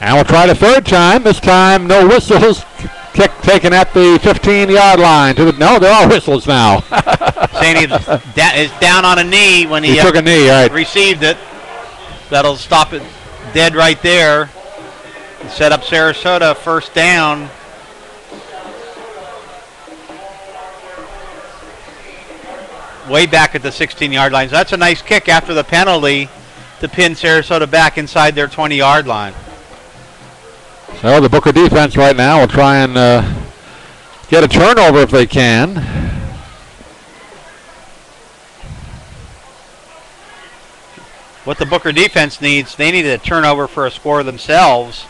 And we'll try it a third time. This time, no whistles. Kick taken at the 15-yard line. No, there are whistles now. Saying he's down on a knee when he took a knee, right. Received it. That'll stop it dead right there. Set up Sarasota first down. Way back at the 16-yard line. So that's a nice kick after the penalty to pin Sarasota back inside their 20-yard line. So the Booker defense right now will try and get a turnover if they can. What the Booker defense needs, they need a turnover for a score themselves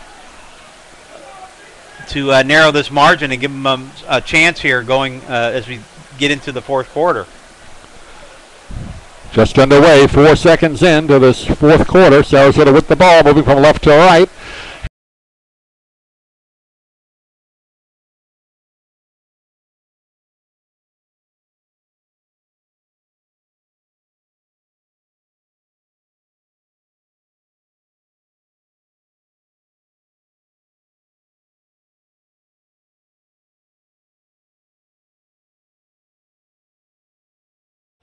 to narrow this margin and give them a chance here going as we get into the fourth quarter. Just underway, 4 seconds into this fourth quarter. Sarasota with the ball, moving from left to right.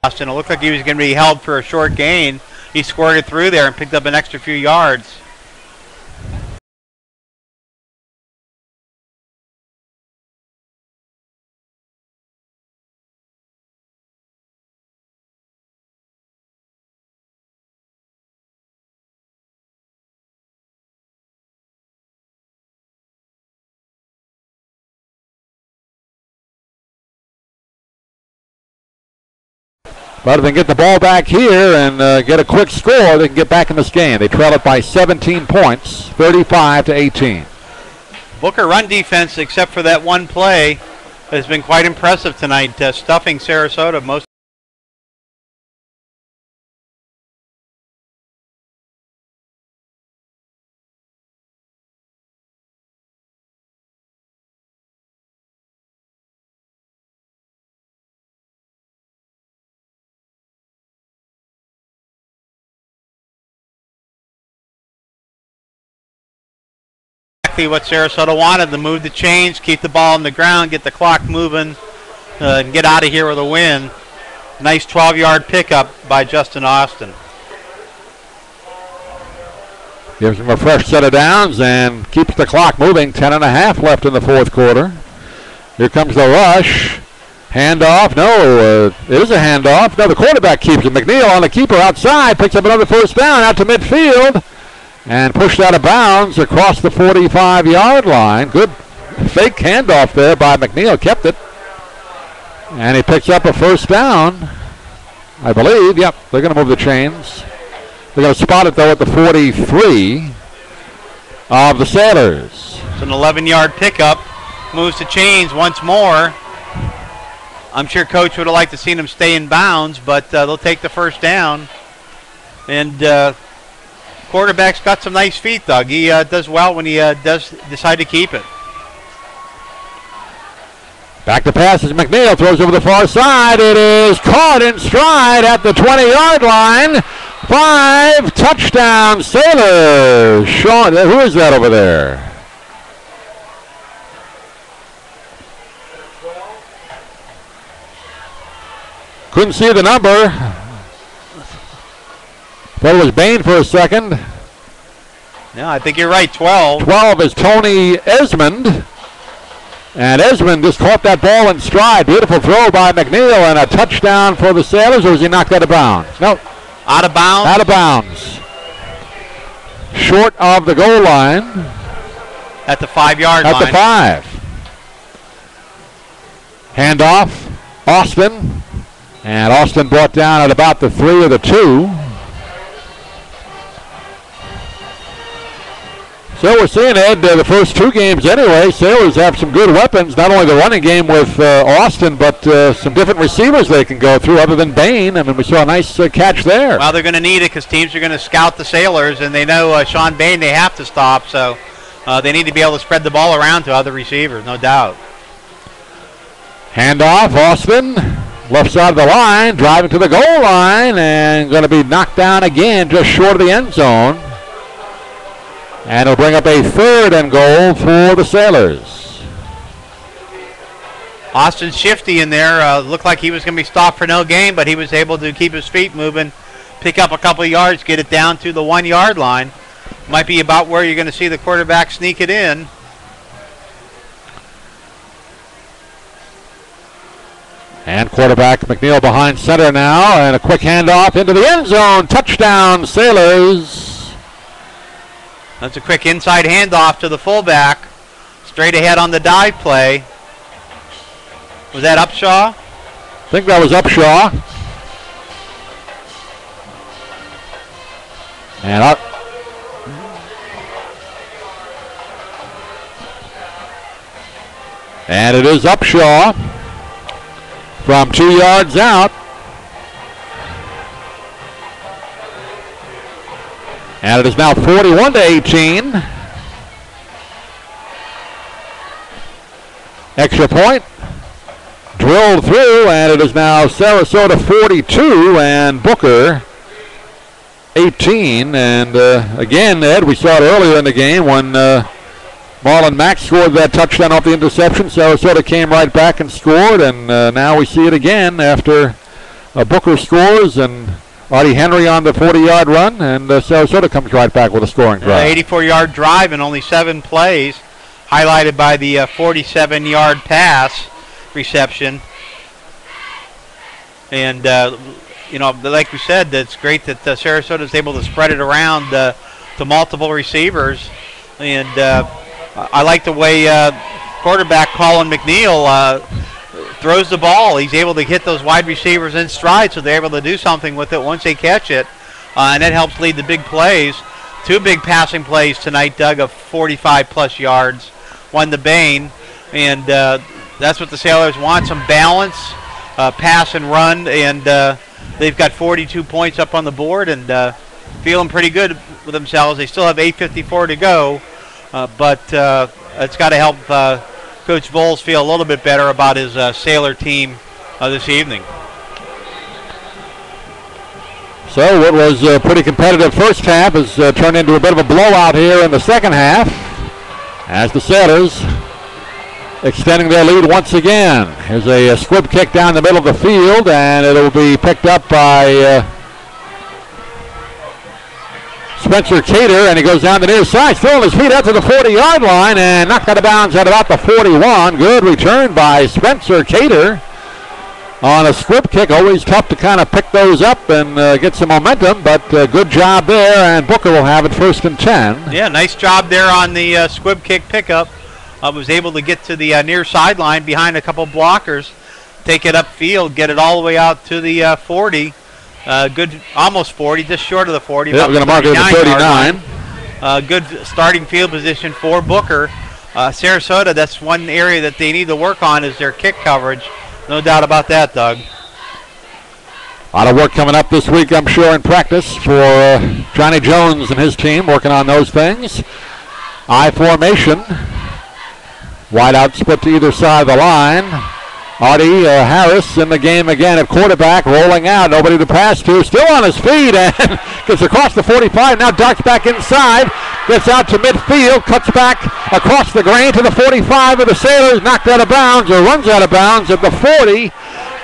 Austin, it looked like he was going to be held for a short gain. He squirted through there and picked up an extra few yards. But if they can get the ball back here and get a quick score, they can get back in this game. They trail it by 17 points, 35-18. Booker run defense, except for that one play, has been quite impressive tonight, stuffing Sarasota most. What Sarasota wanted, to move the chains, keep the ball on the ground, get the clock moving, and get out of here with a win. Nice 12-yard pickup by Justin Austin. Gives him a fresh set of downs and keeps the clock moving. 10.5 left in the fourth quarter. Here comes the rush. Handoff. No, it is a handoff. No, the quarterback keeps it. McNeil on the keeper outside, picks up another first down out to midfield. And pushed out of bounds across the 45-yard line. Good fake handoff there by McNeil. Kept it. And he picks up a first down, I believe. Yep, they're going to move the chains. They're going to spot it, though, at the 43 of the Sailors. It's an 11-yard pickup. Moves the chains once more. I'm sure Coach would have liked to seen him stay in bounds, but they'll take the first down. And quarterback's got some nice feet, Doug. He does well when he does decide to keep it. Back to pass as McNeil throws over the far side. It is caught in stride at the 20-yard line. 5 touchdown Sailors. Sean, who is that over there? Couldn't see the number. Thought it was Bain for a second. No, I think you're right, 12. 12 is Tony Esmond. And Esmond just caught that ball in stride. Beautiful throw by McNeil and a touchdown for the Sailors, or was he knocked out of bounds? No. Out of bounds? Out of bounds. Short of the goal line. At the 5-yard line. At the 5. Handoff, Austin. And Austin brought down at about the 3 or the 2. So we're seeing, Ed, the first 2 games anyway, Sailors have some good weapons, not only the running game with Austin, but some different receivers they can go through other than Bain. I mean, we saw a nice catch there. Well, they're going to need it because teams are going to scout the Sailors, and they know Sean Bain they have to stop, so they need to be able to spread the ball around to other receivers, no doubt. Handoff, Austin, left side of the line, driving to the goal line, and going to be knocked down again just short of the end zone. And it'll bring up a 3rd and goal for the Sailors. Austin Shifty in there. Looked like he was going to be stopped for no gain, but he was able to keep his feet moving, pick up a couple of yards, get it down to the 1 yard line. Might be about where you're going to see the quarterback sneak it in. And quarterback McNeil behind center now, and a quick handoff into the end zone. Touchdown, Sailors. That's a quick inside handoff to the fullback. Straight ahead on the dive play. Was that Upshaw? I think that was Upshaw. And it is Upshaw from 2 yards out. And it is now 41-18. Extra point drilled through, and it is now Sarasota 42 and Booker 18. And again, Ed, we saw it earlier in the game when Marlon Mack scored that touchdown off the interception. Sarasota came right back and scored, and now we see it again after Booker scores and Artie Henry on the 40-yard run, and Sarasota comes right back with a scoring drive. 84-yard drive in only 7 plays, highlighted by the 47-yard pass reception. And, like we said, it's great that Sarasota is able to spread it around to multiple receivers. And I like the way quarterback Colin McNeil throws the ball. He's able to hit those wide receivers in stride, so they're able to do something with it once they catch it. And that helps lead the big plays. 2 big passing plays tonight, Doug, of 45-plus yards. One to Bain. And that's what the Sailors want, some balance, pass and run. And they've got 42 points up on the board and feeling pretty good with themselves. They still have 8:54 to go. But it's got to help Coach Bowles feel a little bit better about his Sailor team this evening. So what was a pretty competitive first half has turned into a bit of a blowout here in the second half as the Sailors extending their lead once again. Here's a squib kick down the middle of the field, and it'll be picked up by Spencer Cater, and he goes down the near side, still on his feet out to the 40-yard line, and knocked out of bounds at about the 41. Good return by Spencer Cater on a squib kick. Always tough to kind of pick those up and get some momentum, but good job there, and Booker will have it 1st and 10. Yeah, nice job there on the squib kick pickup. Was able to get to the near sideline behind a couple blockers, take it upfield, get it all the way out to the 40. Good, almost 40, just short of the 40. Yeah, we're going to mark it at the 39. Good starting field position for Booker. Sarasota, that's one area that they need to work on is their kick coverage. No doubt about that, Doug. A lot of work coming up this week, I'm sure, in practice for Johnny Jones and his team, working on those things. I formation. Wide out split to either side of the line. Artie Harris in the game again at quarterback, rolling out, nobody to pass to, still on his feet, and gets across the 45, now darts back inside, gets out to midfield, cuts back across the grain to the 45 of the Sailors, knocked out of bounds, or runs out of bounds at the 40.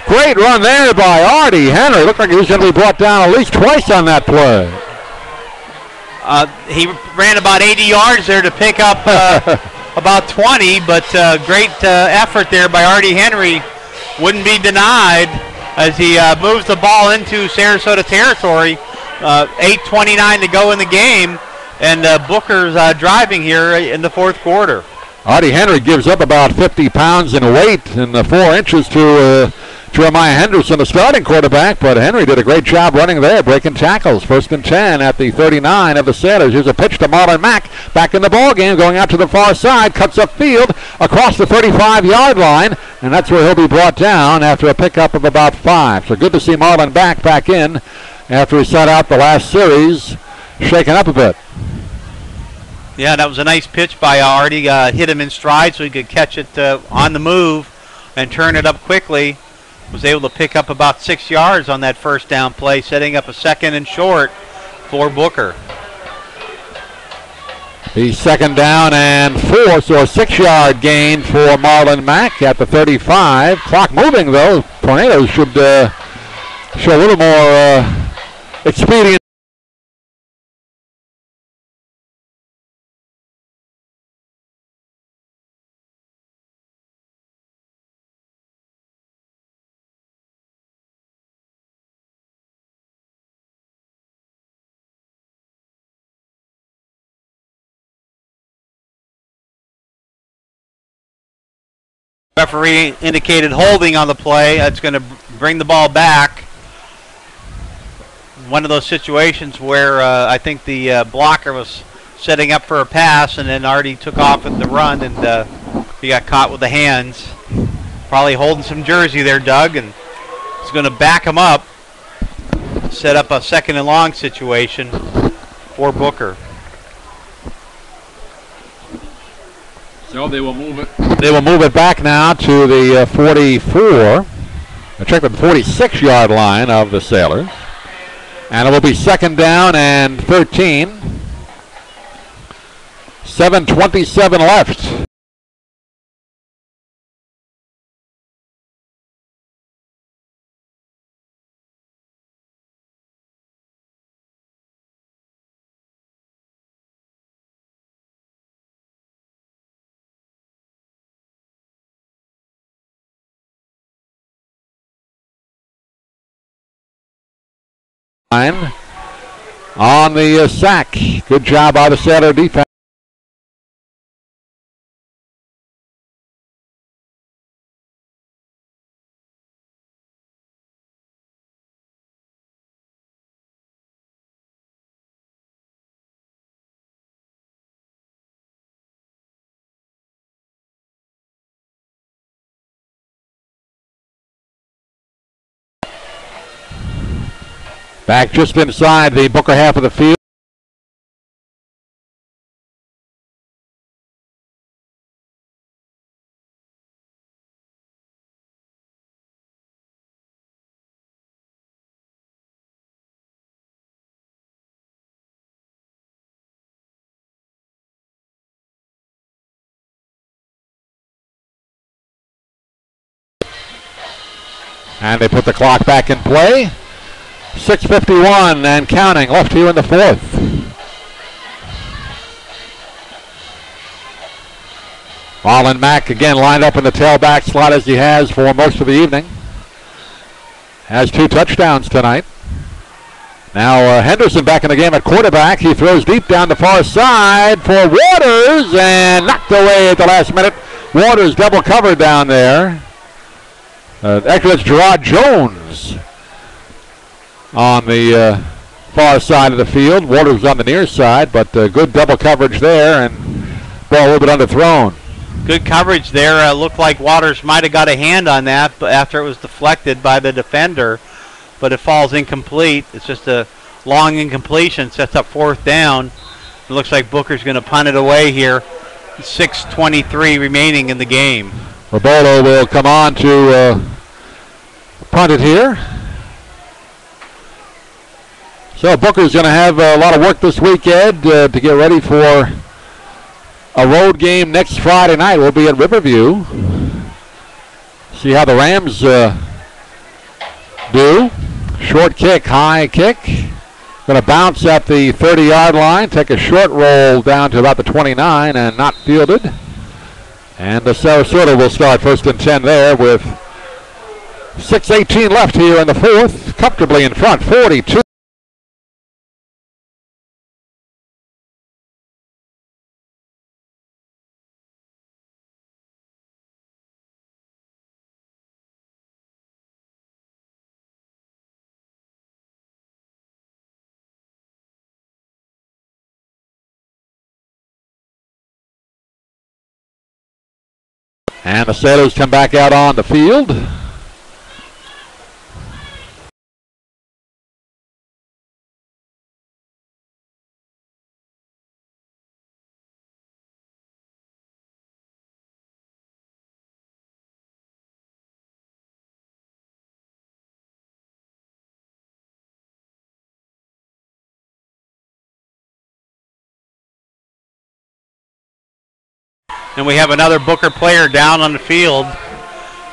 Great run there by Artie Henry. Looked like he was going to be brought down at least twice on that play. He ran about 80 yards there to pick up about 20, but great effort there by Artie Henry. Wouldn't be denied as he moves the ball into Sarasota territory. 8:29 to go in the game, and Booker's driving here in the 4th quarter. Artie Henry gives up about 50 pounds in weight and 4 inches to Jeremiah Henderson, the starting quarterback, but Henry did a great job running there, breaking tackles. 1st and 10 at the 39 of the Sailors. Here's a pitch to Marlon Mack, back in the ball game, going out to the far side, cuts up field across the 35-yard line, and that's where he'll be brought down after a pickup of about 5. So good to see Marlon back in after he sat out the last series, shaken up a bit. Yeah, that was a nice pitch by Artie. Hit him in stride so he could catch it on the move and turn it up quickly. Was able to pick up about 6 yards on that first down play, setting up a 2nd and short for Booker. The second down and 4, so a 6-yard gain for Marlon Mack at the 35. Clock moving, though. Tornadoes should show a little more expedience. Referee indicated holding on the play. That's going to bring the ball back. One of those situations where I think the blocker was setting up for a pass and then already took off at the run, and he got caught with the hands. Probably holding some jersey there, Doug, and he's going to back him up, set up a second and long situation for Booker. So they will move it. They will move it back now to the 44. Check the 46-yard line of the Sailors. And it will be second down and 13. 7:27 left. On the sack. Good job by the Sailor defense. Back just inside the Booker half of the field. And they put the clock back in play. 6:51 and counting left here in the fourth. Marlon Mack again lined up in the tailback slot as he has for most of the evening. Has 2 touchdowns tonight. Now Henderson back in the game at quarterback. He throws deep down the far side for Waters and knocked away at the last minute. Waters double covered down there. Actually, it's Gerard Jones on the far side of the field. Waters on the near side, but good double coverage there, and ball a little bit underthrown. Good coverage there. Looked like Waters might have got a hand on that, but after it was deflected by the defender, but it falls incomplete. It's just a long incompletion. Sets up fourth down. It looks like Booker's going to punt it away here. 6:23 remaining in the game. Roberto will come on to punt it here. So Booker's going to have a lot of work this weekend to get ready for a road game next Friday night. We'll be at Riverview. See how the Rams do. Short kick, high kick. Going to bounce at the 30-yard line, take a short roll down to about the 29 and not fielded. And the Sarasota will start first and 10 there with 6:18 left here in the fourth. Comfortably in front, 42. And the Sailors come back out on the field. And we have another Booker player down on the field,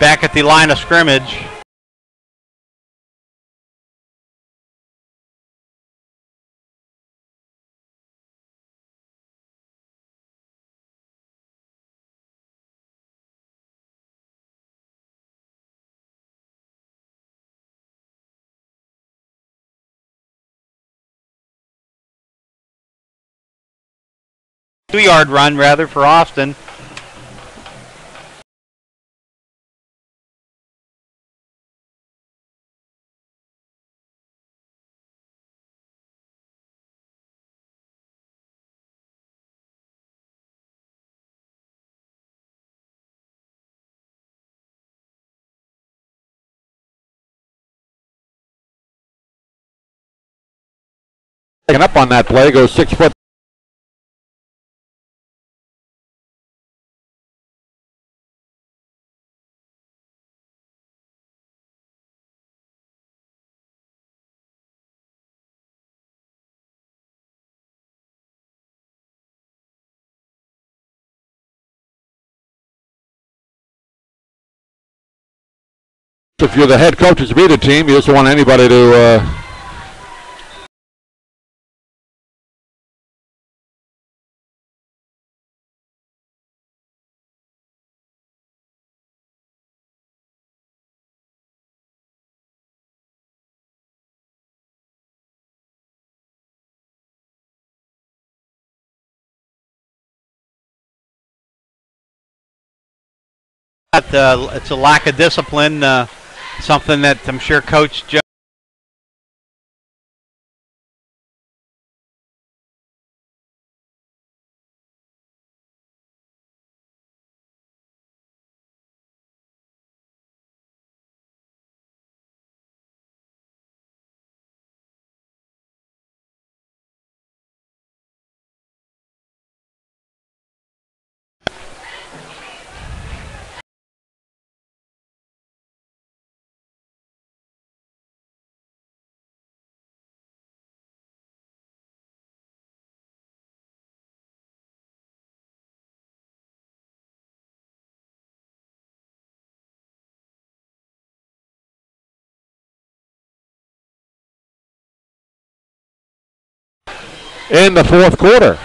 back at the line of scrimmage. Two-yard run, rather, for Austin. Taking up on that play, goes 6 foot. If you're the head coach's beta team, you just don't want anybody to It's a lack of discipline, something that I'm sure Coach Joe. in the fourth quarter.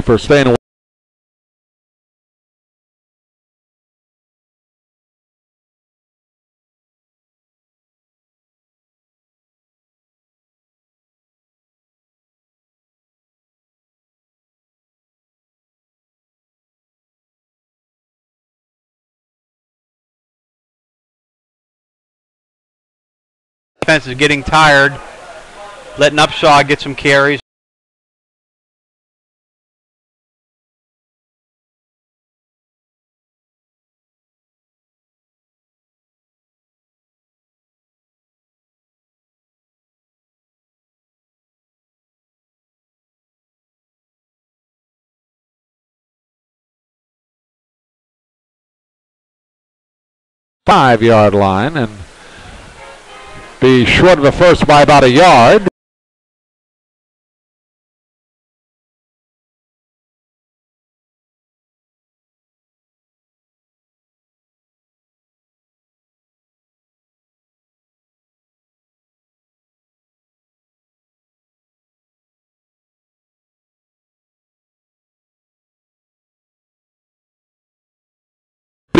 For staying away. Defense is getting tired, letting Upshaw get some carries. Five-yard line and be short of the first by about a yard.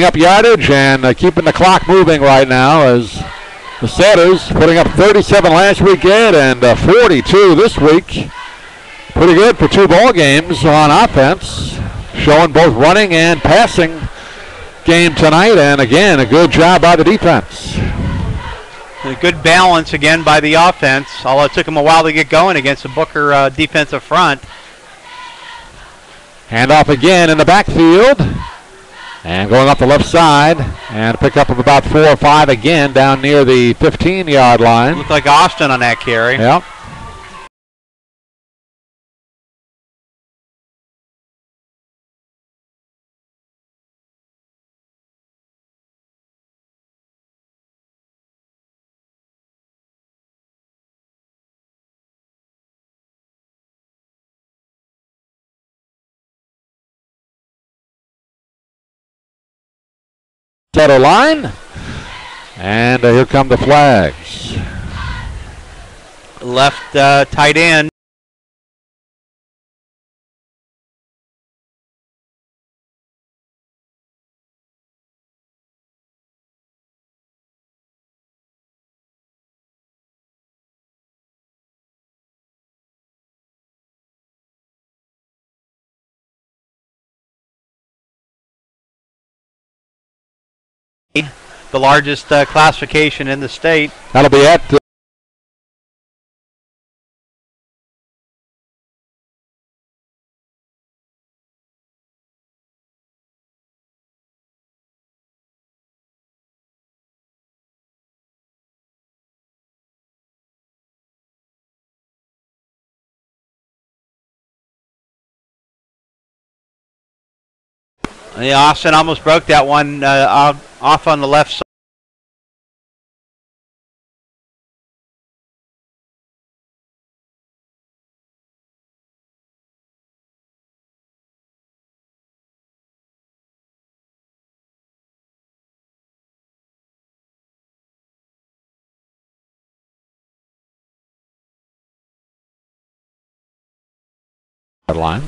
Up yardage and keeping the clock moving right now as The Sailors putting up 37 last weekend and 42 this week. Pretty good for 2 ball games on offense, showing both running and passing game tonight, and again, a good job by the defense. A good balance again by the offense, although it took them a while to get going against the Booker defensive front. Handoff again in the backfield, and going up the left side, and a pickup of about 4 or 5 again down near the 15-yard line. Looked like Austin on that carry. Yep. Center line, and here come the flags. Left tight end. The largest classification in the state. That'll be at Yeah, Austin almost broke that one off on the left side. line.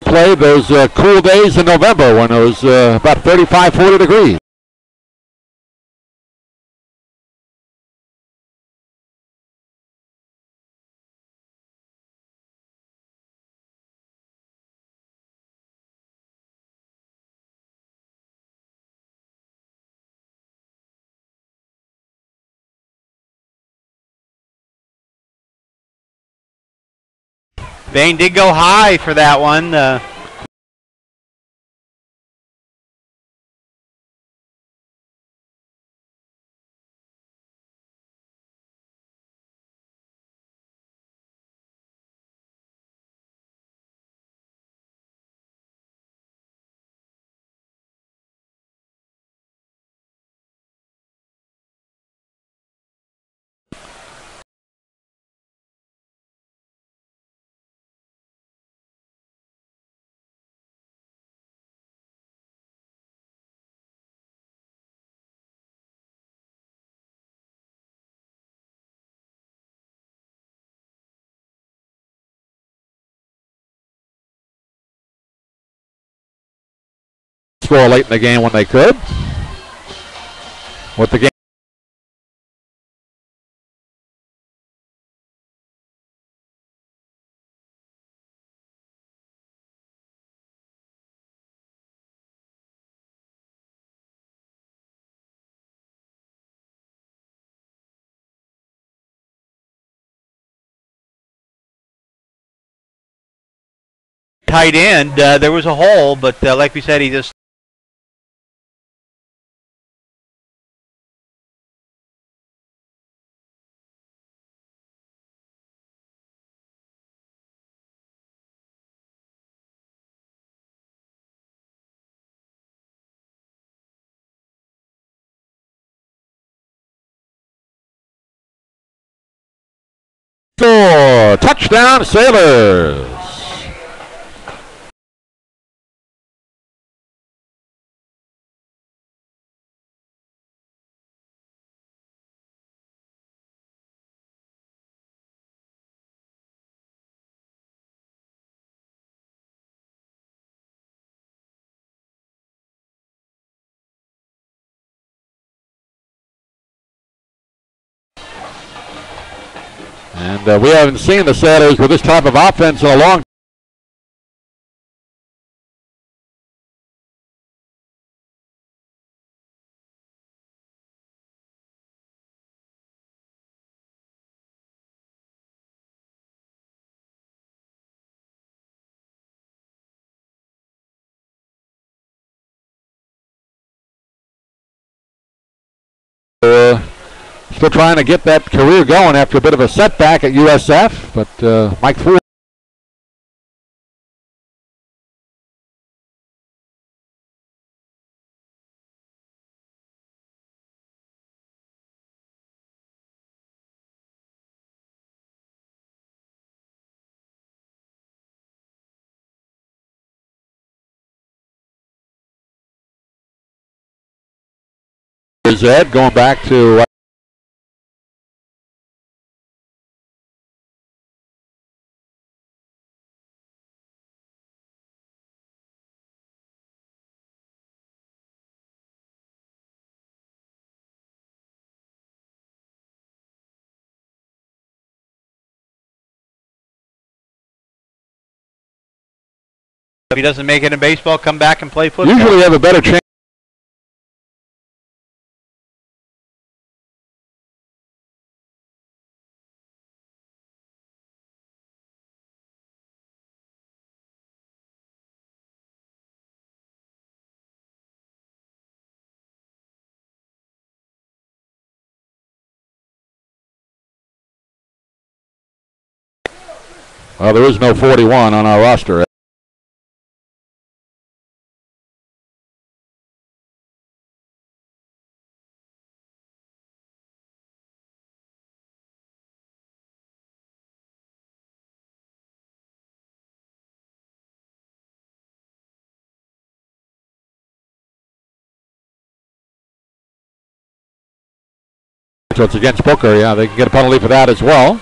Played those cool days in November when it was about 35, 40 degrees. Bain did go high for that one. Score late in the game when they could. With the game. Tight end, there was a hole, but like we said, he just Score, Touchdown, Sailors. And we haven't seen the Sailors with this type of offense in a long time. Still trying to get that career going after a bit of a setback at USF, but Mike Ford. Here's Ed going back to If he doesn't make it in baseball, come back and play football. usually have a better chance. Well, there is no 41 on our roster. So it's against Booker. Yeah, they can get a penalty for that as well.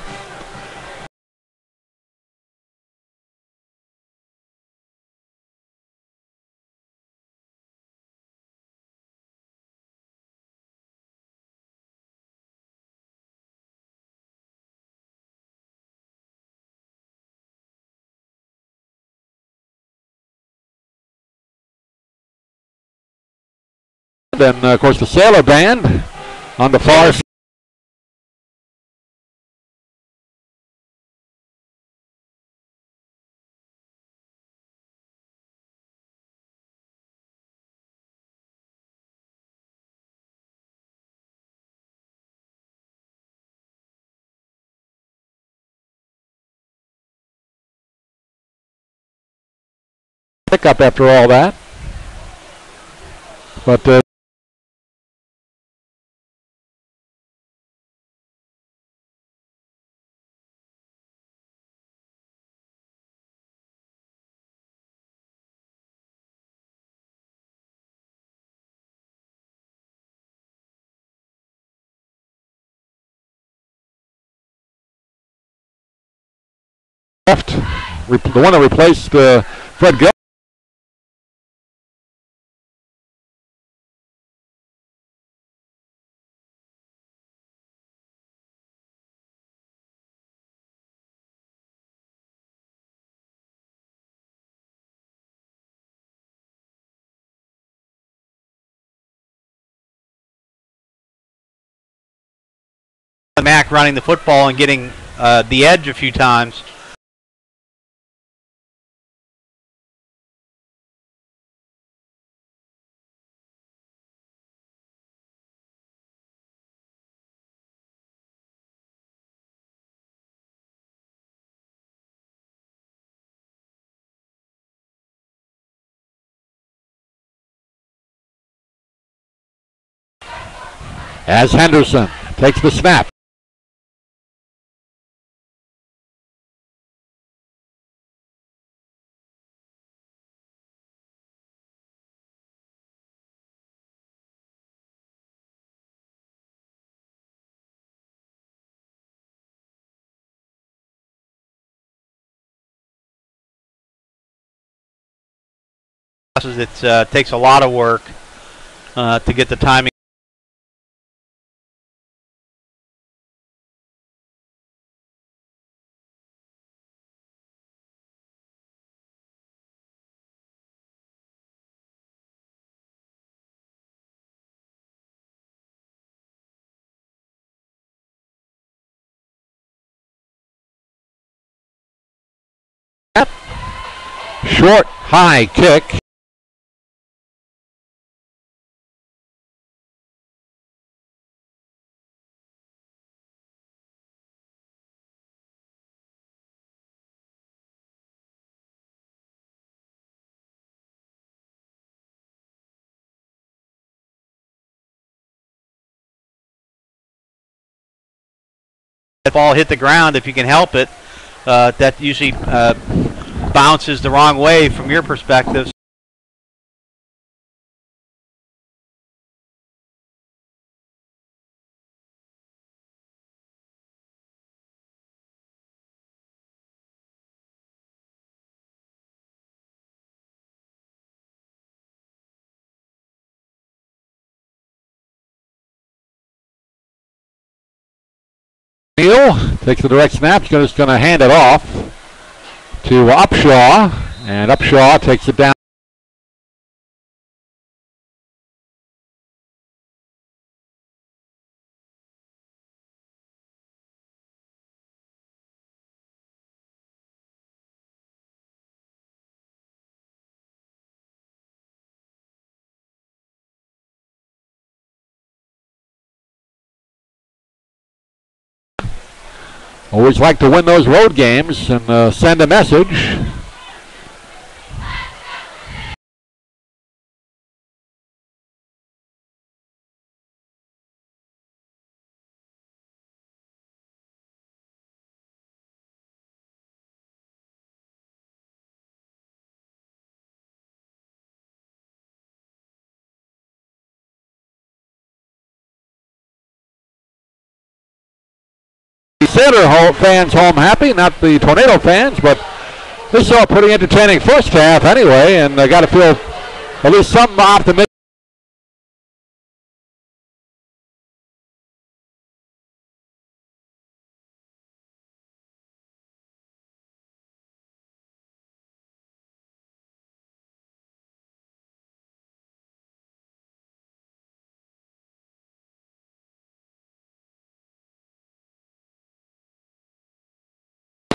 Then, of course, the Sailor Band on the far side. Pickup after all that. But left, the one that replaced Fred Gill. Mack running the football and getting the edge a few times. As Henderson takes the snap. It takes a lot of work to get the timing. Short, high kick. If ball hit the ground, if you can help it, that usually bounces the wrong way from your perspective. Neal takes the direct snap. He's just going to hand it off to Upshaw, and Upshaw takes it down. Always like to win those road games and send a message. Sailor fans home happy, not the Tornado fans, but this saw a pretty entertaining first half anyway, and I got to feel at least some optimism.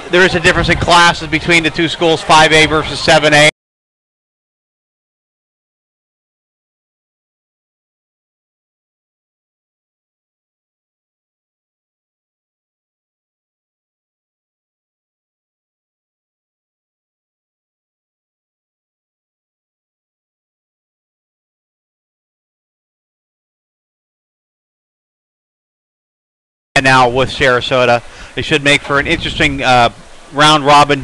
There is a difference in classes between the two schools, 5A versus 7A. And now with Sarasota, they should make for an interesting round robin